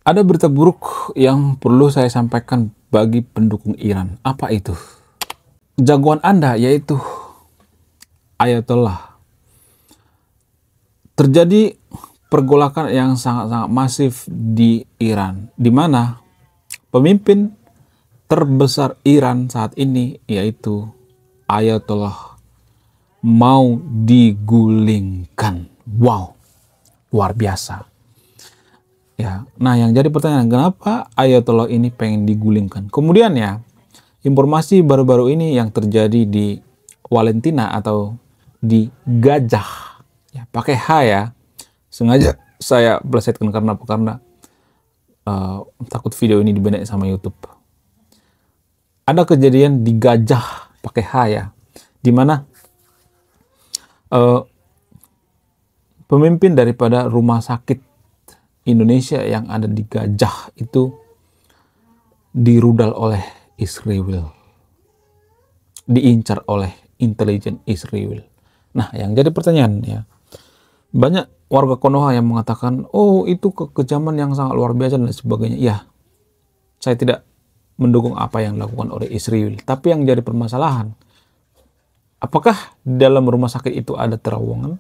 Ada berita buruk yang perlu saya sampaikan bagi pendukung Iran. Apa itu? Jagoan Anda yaitu Ayatollah. Terjadi pergolakan yang sangat-sangat masif di Iran, di mana pemimpin terbesar Iran saat ini yaitu Ayatollah mau digulingkan. Wow, luar biasa. Ya, nah yang jadi pertanyaan, kenapa Ayatollah ini pengen digulingkan? Kemudian ya, informasi baru-baru ini yang terjadi di Valentina atau di Gajah, ya, pakai H ya, sengaja saya plesetkan karena apa? Karena takut video ini dibanek sama YouTube. Ada kejadian di Gajah pakai H ya, di mana pemimpin daripada rumah sakit Indonesia yang ada di Gajah itu dirudal oleh Israel, diincar oleh intelijen Israel. Nah, yang jadi pertanyaan ya, banyak warga Konoha yang mengatakan, oh itu kekejaman yang sangat luar biasa dan sebagainya. Ya, saya tidak mendukung apa yang dilakukan oleh Israel. Tapi yang jadi permasalahan, apakah di dalam rumah sakit itu ada terowongan?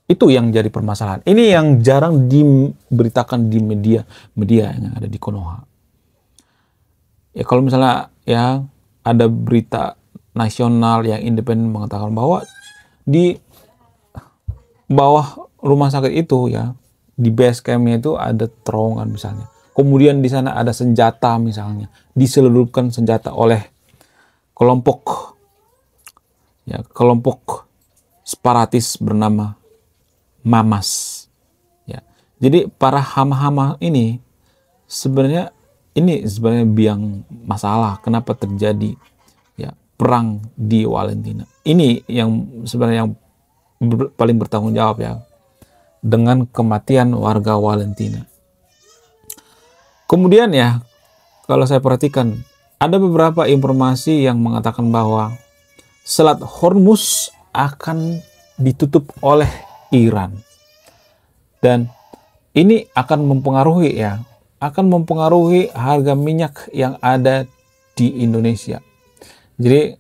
Itu yang jadi permasalahan. Ini yang jarang diberitakan di media yang ada di Konoha. Ya kalau misalnya ya ada berita nasional yang independen mengatakan bahwa di bawah rumah sakit itu ya, di base campnya itu ada terowongan misalnya. Kemudian di sana ada senjata misalnya, diselundupkan senjata oleh kelompok separatis bernama Mamas. Ya. Jadi para hama-hama ini sebenarnya biang masalah kenapa terjadi ya perang di Valentina. Ini yang sebenarnya yang paling bertanggung jawab ya dengan kematian warga Valentina. Kemudian ya kalau saya perhatikan ada beberapa informasi yang mengatakan bahwa Selat Hormuz akan ditutup oleh Iran, dan ini akan mempengaruhi harga minyak yang ada di Indonesia. Jadi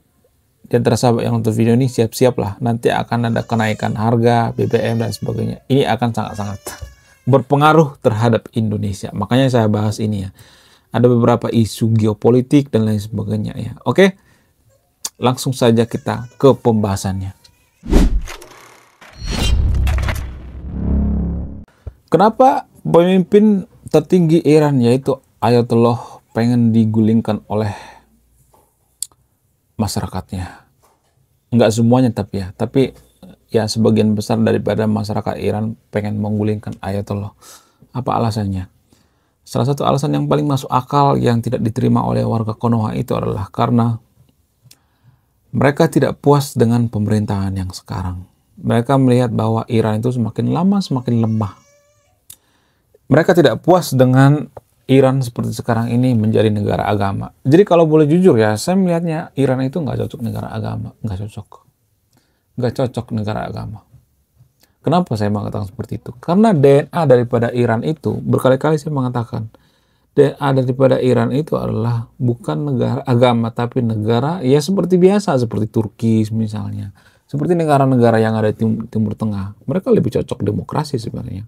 di antara sahabat yang nonton video ini siap-siaplah, nanti akan ada kenaikan harga BBM dan sebagainya. Ini akan sangat-sangat berpengaruh terhadap Indonesia. Makanya saya bahas ini ya. Ada beberapa isu geopolitik dan lain sebagainya ya. Oke, langsung saja kita ke pembahasannya. Kenapa pemimpin tertinggi Iran yaitu Ayatollah pengen digulingkan oleh masyarakatnya? Enggak semuanya tapi ya sebagian besar daripada masyarakat Iran pengen menggulingkan Ayatollah. Apa alasannya? Salah satu alasan yang paling masuk akal yang tidak diterima oleh warga Konoha itu adalah karena mereka tidak puas dengan pemerintahan yang sekarang. Mereka melihat bahwa Iran itu semakin lama semakin lemah. Mereka tidak puas dengan Iran seperti sekarang ini menjadi negara agama. Jadi kalau boleh jujur ya, saya melihatnya Iran itu nggak cocok negara agama. Nggak cocok negara agama. Kenapa saya mengatakan seperti itu? Karena DNA daripada Iran itu, berkali-kali saya mengatakan, DNA daripada Iran itu adalah bukan negara agama, tapi negara ya seperti biasa, seperti Turki misalnya. Seperti negara-negara yang ada di Timur Tengah. Mereka lebih cocok demokrasi sebenarnya.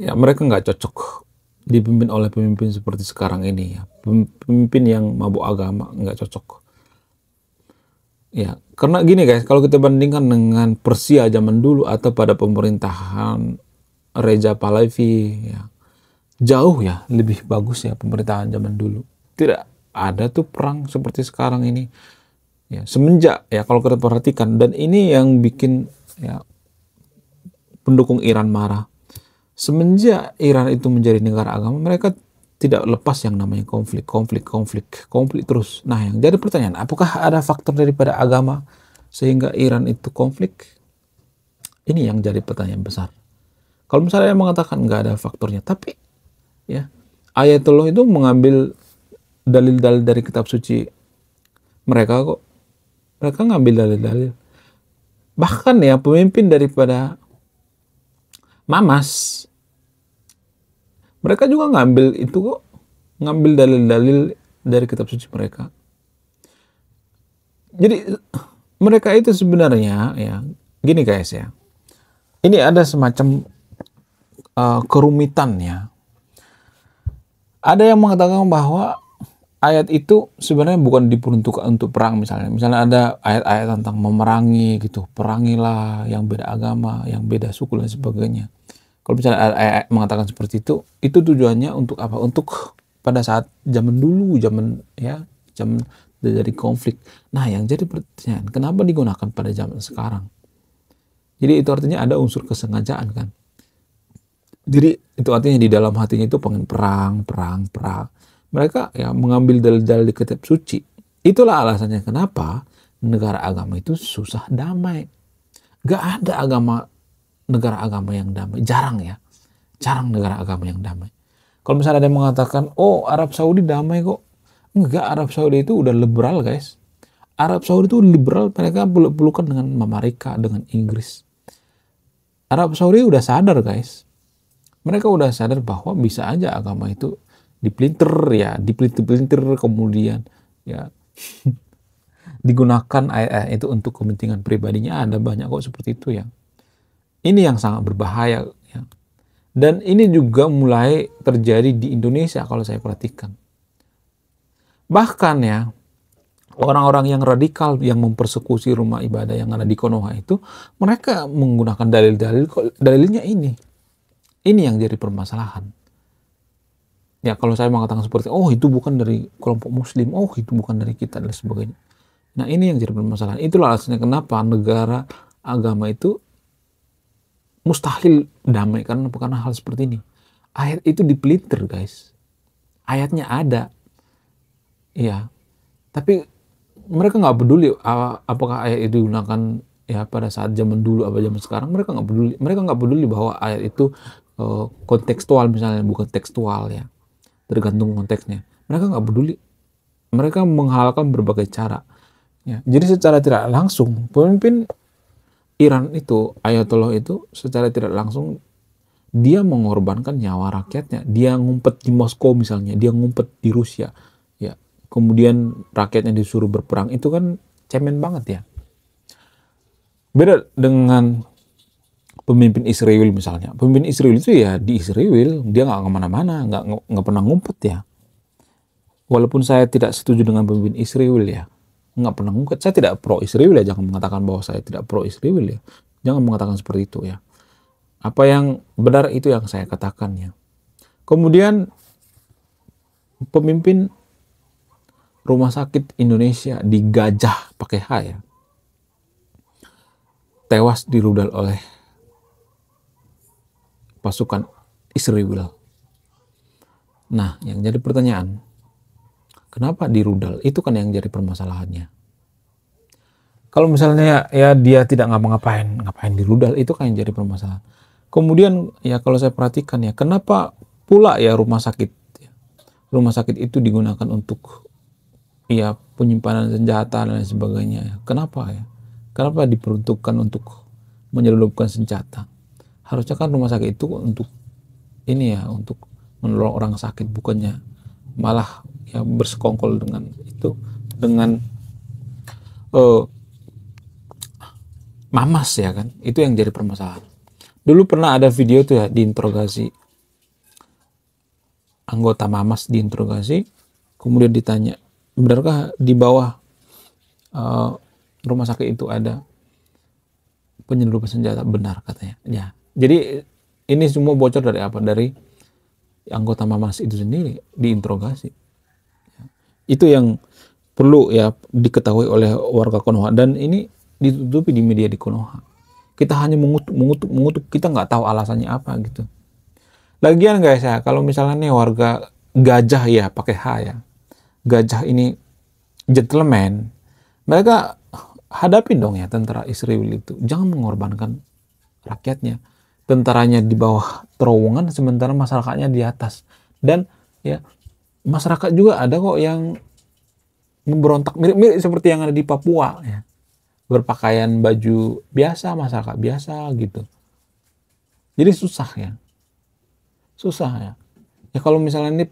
Ya, mereka nggak cocok dipimpin oleh pemimpin seperti sekarang ini ya. Pemimpin yang mabuk agama nggak cocok. Ya, karena gini guys, kalau kita bandingkan dengan Persia zaman dulu atau pada pemerintahan Reza Pahlavi ya, jauh ya lebih bagus ya pemerintahan zaman dulu. Tidak ada tuh perang seperti sekarang ini. Ya, semenjak ya kalau kita perhatikan, dan ini yang bikin ya pendukung Iran marah. Semenjak Iran itu menjadi negara agama, mereka tidak lepas yang namanya konflik terus. Nah, yang jadi pertanyaan, apakah ada faktor daripada agama sehingga Iran itu konflik? Ini yang jadi pertanyaan besar. Kalau misalnya mengatakan nggak ada faktornya, tapi ya Ayatollah itu mengambil dalil-dalil dari kitab suci mereka kok. Mereka ngambil dalil-dalil. Bahkan ya pemimpin daripada Mamas Mereka juga ngambil itu kok, ngambil dalil-dalil dari kitab suci mereka. Jadi mereka itu sebenarnya ya gini guys ya. Ini ada semacam kerumitan ya. Ada yang mengatakan bahwa ayat itu sebenarnya bukan diperuntukkan untuk perang misalnya. Misalnya ada ayat-ayat tentang memerangi gitu, perangilah yang beda agama, yang beda suku dan sebagainya. Kalau misalnya ada ayat mengatakan seperti itu tujuannya untuk apa? Untuk pada saat zaman dulu, zaman dari konflik. Nah, yang jadi pertanyaan, kenapa digunakan pada zaman sekarang? Jadi itu artinya ada unsur kesengajaan kan. Jadi itu artinya di dalam hatinya itu pengen perang. Mereka ya mengambil dalil-dalil di kitab suci. Itulah alasannya kenapa negara agama itu susah damai. Gak ada negara agama yang damai. Jarang ya. Jarang negara agama yang damai. Kalau misalnya ada yang mengatakan, oh Arab Saudi damai kok. Enggak, Arab Saudi itu udah liberal guys. Arab Saudi itu liberal, mereka peluk-pelukan dengan Amerika, dengan Inggris. Arab Saudi udah sadar guys. Mereka udah sadar bahwa bisa aja agama itu dipelintir kemudian ya digunakan ayat itu untuk kepentingan pribadinya. Ada banyak kok seperti itu ya. Ini yang sangat berbahaya ya. Dan ini juga mulai terjadi di Indonesia kalau saya perhatikan. Bahkan ya, orang-orang yang radikal yang mempersekusi rumah ibadah yang ada di Konoha itu, mereka menggunakan dalilnya ini. Ini yang jadi permasalahan. Ya kalau saya mengatakan seperti, oh itu bukan dari kelompok muslim, oh itu bukan dari kita dan sebagainya. Nah ini yang jadi permasalahan. Itulah alasannya kenapa negara agama itu mustahil damai karena hal seperti ini. Ayat itu dipelintir guys. Ayatnya ada. Iya, tapi mereka nggak peduli apakah ayat itu digunakan ya pada saat zaman dulu atau zaman sekarang. Mereka nggak peduli bahwa ayat itu kontekstual misalnya, bukan tekstual ya, tergantung konteksnya. Mereka nggak peduli. Mereka menghalalkan berbagai cara ya. Jadi secara tidak langsung pemimpin Iran itu, Ayatollah itu secara tidak langsung dia mengorbankan nyawa rakyatnya. Dia ngumpet di Moskow misalnya, dia ngumpet di Rusia ya. Kemudian rakyatnya disuruh berperang, itu kan cemen banget ya. Beda dengan pemimpin Israel misalnya. Pemimpin Israel itu ya di Israel, dia nggak kemana-mana, nggak pernah ngumpet ya. Walaupun saya tidak setuju dengan pemimpin Israel ya, nggak pernah ngumpet. Saya tidak pro Israel ya, jangan mengatakan bahwa saya tidak pro Israel ya. Jangan mengatakan seperti itu ya. Apa yang benar itu yang saya katakan ya. Kemudian pemimpin Rumah Sakit Indonesia di Gajah pakai H ya, tewas dirudal oleh pasukan Israel. Nah, yang jadi pertanyaan, kenapa dirudal? Itu kan yang jadi permasalahannya. Kalau misalnya ya dia tidak ngapain dirudal, itu kan yang jadi permasalahan. Kemudian ya kalau saya perhatikan ya, kenapa pula ya rumah sakit itu digunakan untuk ya penyimpanan senjata dan sebagainya. Kenapa ya? Kenapa diperuntukkan untuk menyelundupkan senjata? Harusnya kan rumah sakit itu untuk ini ya, untuk menolong orang sakit, bukannya malah ya bersekongkol dengan mamas ya kan. Itu yang jadi permasalahan. Dulu pernah ada video tuh ya, diinterogasi anggota mamas, diinterogasi kemudian ditanya, benarkah di bawah rumah sakit itu ada penyelundupan senjata? Benar katanya. Ya. Jadi ini semua bocor dari apa? Dari anggota Mamas itu sendiri diinterogasi. Itu yang perlu ya diketahui oleh warga Konoha, dan ini ditutupi di media di Konoha. Kita hanya mengutuk, kita nggak tahu alasannya apa gitu. Lagian guys ya, kalau misalnya nih warga Gajah ya, pakai H ya, Gajah ini gentleman, mereka hadapin dong ya tentara Israel itu. Jangan mengorbankan rakyatnya. Tentaranya di bawah terowongan, sementara masyarakatnya di atas. Dan ya masyarakat juga ada kok yang memberontak, mirip seperti yang ada di Papua ya. Berpakaian baju biasa, masyarakat biasa gitu. Jadi susah ya. Ya kalau misalnya ini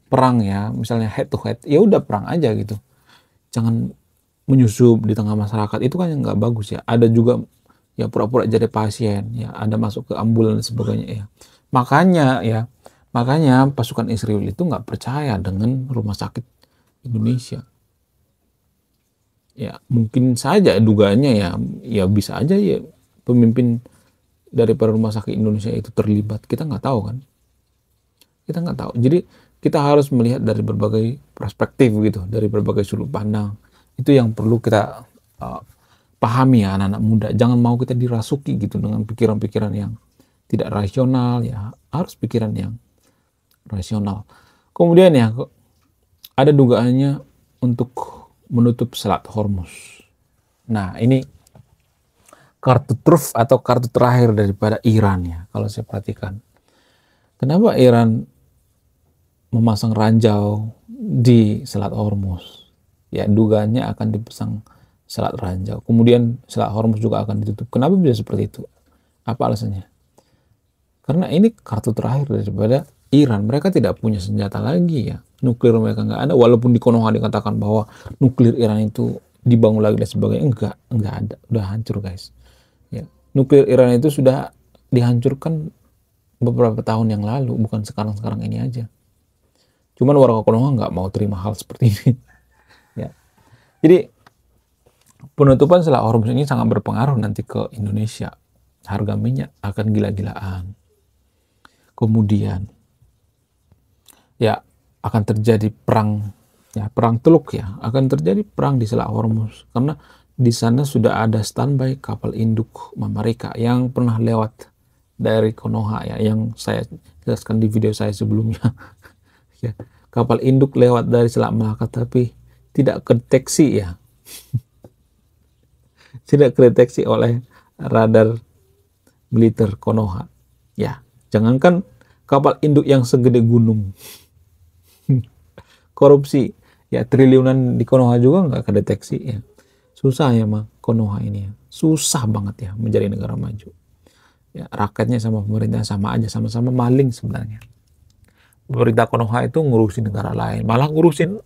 perang ya, misalnya head to head, ya udah perang aja gitu. Jangan menyusup di tengah masyarakat, itu kan yang nggak bagus ya. Ada juga ya pura-pura jadi pasien, ya ada masuk ke ambulan dan sebagainya ya. Makanya pasukan Israel itu nggak percaya dengan rumah sakit Indonesia. Ya mungkin saja dugaannya ya bisa aja ya pemimpin daripada rumah sakit Indonesia itu terlibat. Kita nggak tahu kan. Kita nggak tahu. Jadi kita harus melihat dari berbagai perspektif gitu, dari berbagai sudut pandang. Itu yang perlu kita pahami ya anak-anak muda. Jangan mau kita dirasuki gitu dengan pikiran-pikiran yang tidak rasional ya. Harus pikiran yang rasional. Kemudian ya ada dugaannya untuk menutup Selat Hormuz. Nah ini kartu truf atau kartu terakhir daripada Iran ya kalau saya perhatikan. Kenapa Iran memasang ranjau di Selat Hormuz? Ya dugaannya akan dipasang Selat ranjau. Kemudian Selat Hormuz juga akan ditutup. Kenapa bisa seperti itu? Apa alasannya? Karena ini kartu terakhir daripada Iran. Mereka tidak punya senjata lagi ya. Nuklir mereka nggak ada. Walaupun di Konoha dikatakan bahwa nuklir Iran itu dibangun lagi dan sebagainya. Enggak ada. Udah hancur guys. Ya. Nuklir Iran itu sudah dihancurkan beberapa tahun yang lalu. Bukan sekarang-sekarang ini aja. Cuman warga Konoha nggak mau terima hal seperti ini. Ya. Jadi penutupan Selat Hormuz ini sangat berpengaruh nanti ke Indonesia. Harga minyak akan gila-gilaan. Kemudian ya akan terjadi perang ya, perang Teluk ya, akan terjadi perang di Selat Hormuz karena di sana sudah ada standby kapal induk Mamarika yang pernah lewat dari Konoha ya, yang saya jelaskan di video saya sebelumnya. Ya, kapal induk lewat dari Selat Malaka tapi tidak kedeteksi ya. Tidak kedeteksi oleh radar militer Konoha. Ya, jangankan kapal induk yang segede gunung. Korupsi ya triliunan di Konoha juga nggak kedeteksi ya. Susah ya mah Konoha ini ya. Susah banget ya menjadi negara maju. Ya, rakyatnya sama pemerintah sama aja, sama-sama maling sebenarnya. Pemerintah Konoha itu ngurusin negara lain, malah ngurusin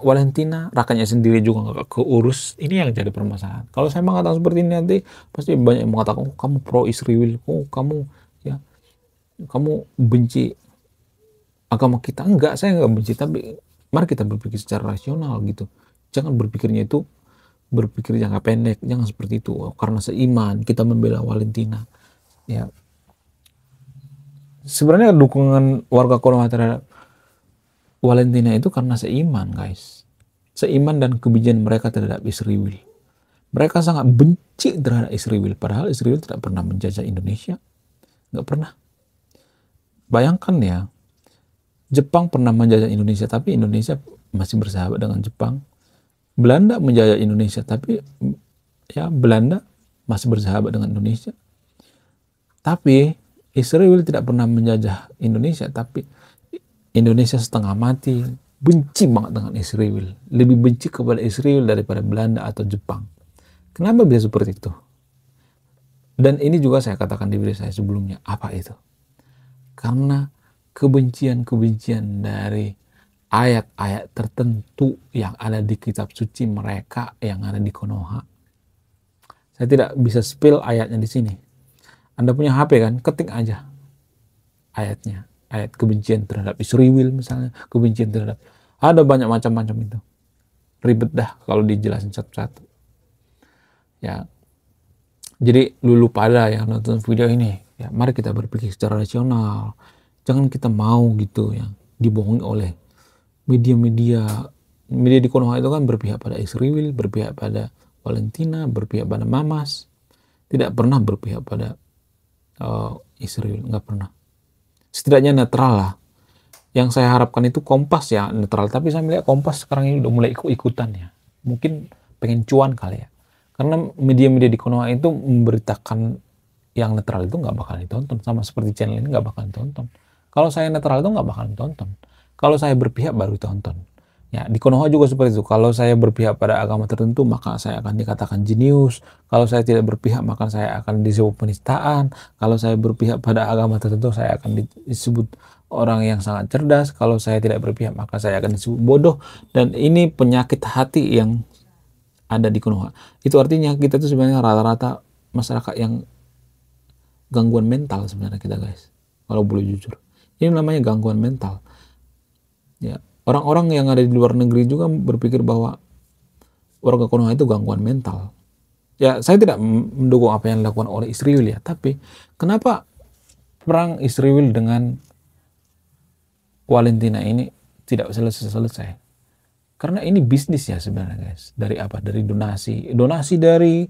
Valentina, rakyatnya sendiri juga nggak keurus. Ini yang jadi permasalahan. Kalau saya mengatakan seperti ini nanti pasti banyak yang mengatakan, oh, kamu pro Israel, oh kamu ya kamu benci agama kita. Enggak, saya nggak benci, tapi mari kita berpikir secara rasional gitu. Jangan berpikirnya itu berpikir jangka pendek, jangan seperti itu. Oh, karena seiman kita membela Valentina. Ya, sebenarnya dukungan warga Konoha terhadap Valentina itu karena seiman, guys. Seiman dan kebencian mereka terhadap Israel. Mereka sangat benci terhadap Israel, padahal Israel tidak pernah menjajah Indonesia. Nggak pernah. Bayangkan ya, Jepang pernah menjajah Indonesia, tapi Indonesia masih bersahabat dengan Jepang. Belanda menjajah Indonesia, tapi ya Belanda masih bersahabat dengan Indonesia. Tapi Israel tidak pernah menjajah Indonesia, tapi Indonesia setengah mati benci banget dengan Israel. Lebih benci kepada Israel daripada Belanda atau Jepang. Kenapa bisa seperti itu? Dan ini juga saya katakan di video saya sebelumnya. Apa itu? Karena kebencian-kebencian dari ayat-ayat tertentu yang ada di kitab suci mereka yang ada di Konoha. Saya tidak bisa spill ayatnya di sini. Anda punya HP kan? Ketik aja ayatnya. Ayat kebencian terhadap Israel misalnya. Kebencian terhadap... Ada banyak macam-macam itu. Ribet dah kalau dijelasin satu-satu. Ya. Jadi lulu pada yang nonton video ini. Ya, mari kita berpikir secara rasional. Jangan kita mau gitu ya dibohongi oleh media-media di Konoha itu kan berpihak pada Israel, berpihak pada Valentina, berpihak pada Mamas, tidak pernah berpihak pada Israel, nggak pernah. Setidaknya netral lah. Yang saya harapkan itu Kompas ya netral, tapi saya melihat Kompas sekarang ini udah mulai ikut-ikutan ya. Mungkin pengen cuan kali ya. Karena media-media di Konoha itu memberitakan yang netral itu nggak bakal ditonton, sama seperti channel ini nggak bakal ditonton. Kalau saya netral itu nggak bakal ditonton. Kalau saya berpihak baru ditonton. Ya, di Konoha juga seperti itu. Kalau saya berpihak pada agama tertentu, maka saya akan dikatakan jenius. Kalau saya tidak berpihak, maka saya akan disebut penistaan. Kalau saya berpihak pada agama tertentu, saya akan disebut orang yang sangat cerdas. Kalau saya tidak berpihak, maka saya akan disebut bodoh. Dan ini penyakit hati yang ada di Konoha. Itu artinya kita tuh sebenarnya rata-rata masyarakat yang gangguan mental sebenarnya kita, guys. Kalau boleh jujur. Ini namanya gangguan mental. Ya, orang-orang yang ada di luar negeri juga berpikir bahwa warga Konoha itu gangguan mental. Ya, saya tidak mendukung apa yang dilakukan oleh Israel ya, tapi kenapa perang Israel dengan Valentina ini tidak selesai-selesai? Karena ini bisnis ya sebenarnya, guys. Dari apa? Dari donasi. Donasi dari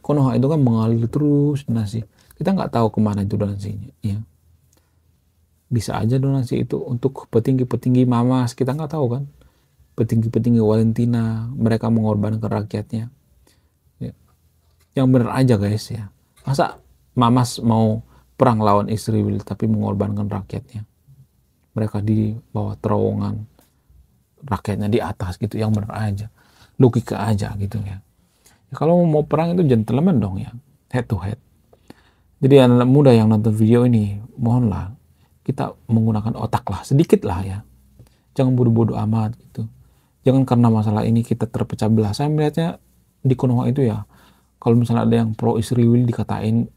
Konoha itu kan mengalir terus donasi. Kita nggak tahu kemana itu donasinya. Ya. Bisa aja donasi itu untuk petinggi-petinggi Mamas, kita nggak tahu kan. Petinggi-petinggi Valentina, mereka mengorbankan rakyatnya. Ya. Yang benar aja guys ya. Masa Mamas mau perang lawan Israel tapi mengorbankan rakyatnya. Mereka di bawah terowongan, rakyatnya di atas gitu, yang benar aja. Logika aja gitu ya. Ya kalau mau perang itu gentleman dong ya, head to head. Jadi anak muda yang nonton video ini, mohonlah kita menggunakan otak lah, sedikit lah ya. Jangan bodoh-bodoh amat gitu. Jangan karena masalah ini kita terpecah belah. Saya melihatnya di Konoha itu ya, kalau misalnya ada yang pro Israel dikatain,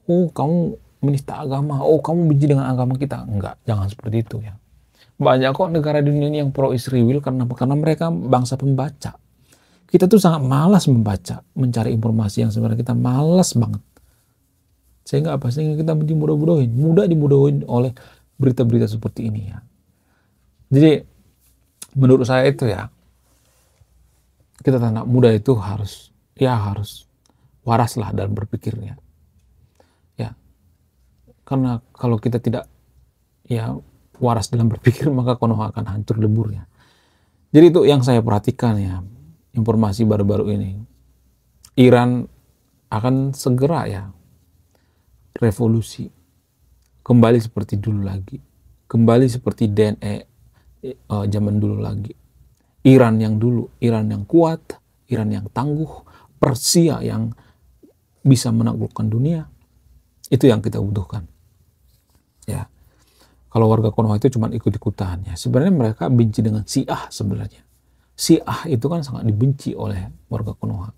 oh kamu menista agama, oh kamu benci dengan agama kita. Enggak, jangan seperti itu ya. Banyak kok negara di dunia ini yang pro Israel karena mereka bangsa pembaca. Kita tuh sangat malas membaca, mencari informasi yang sebenarnya kita malas banget. Sehingga apa? Sehingga kita mudah dibodohin oleh berita-berita seperti ini ya. Jadi menurut saya itu ya, kita anak muda itu harus waras lah dalam berpikirnya. Ya. Karena kalau kita tidak ya waras dalam berpikir, maka Konoha akan hancur leburnya. Jadi itu yang saya perhatikan ya, informasi baru-baru ini. Iran akan segera ya revolusi, kembali seperti dulu lagi, kembali seperti DNA zaman dulu lagi. Iran yang dulu, Iran yang kuat, Iran yang tangguh, Persia yang bisa menaklukkan dunia. Itu yang kita butuhkan. Ya, kalau warga Konoha itu cuma ikut-ikutan ya. Sebenarnya mereka benci dengan Syiah sebenarnya. Syiah itu kan sangat dibenci oleh warga Konoha.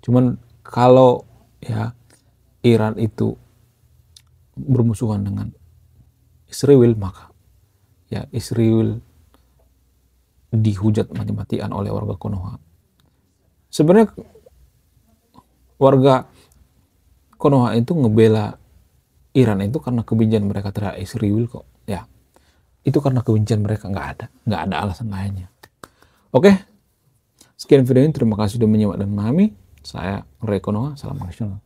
Cuman kalau ya Iran itu bermusuhan dengan Israel, maka ya Israel dihujat mati-matian oleh warga Konoha. Sebenarnya warga Konoha itu ngebela Iran itu karena kebencian mereka terhadap Israel kok. Ya, itu karena kebencian mereka, nggak ada alasan lainnya. Oke, sekian video ini, terima kasih sudah menyimak dan memahami. Saya Ray Konoha, salam nasional.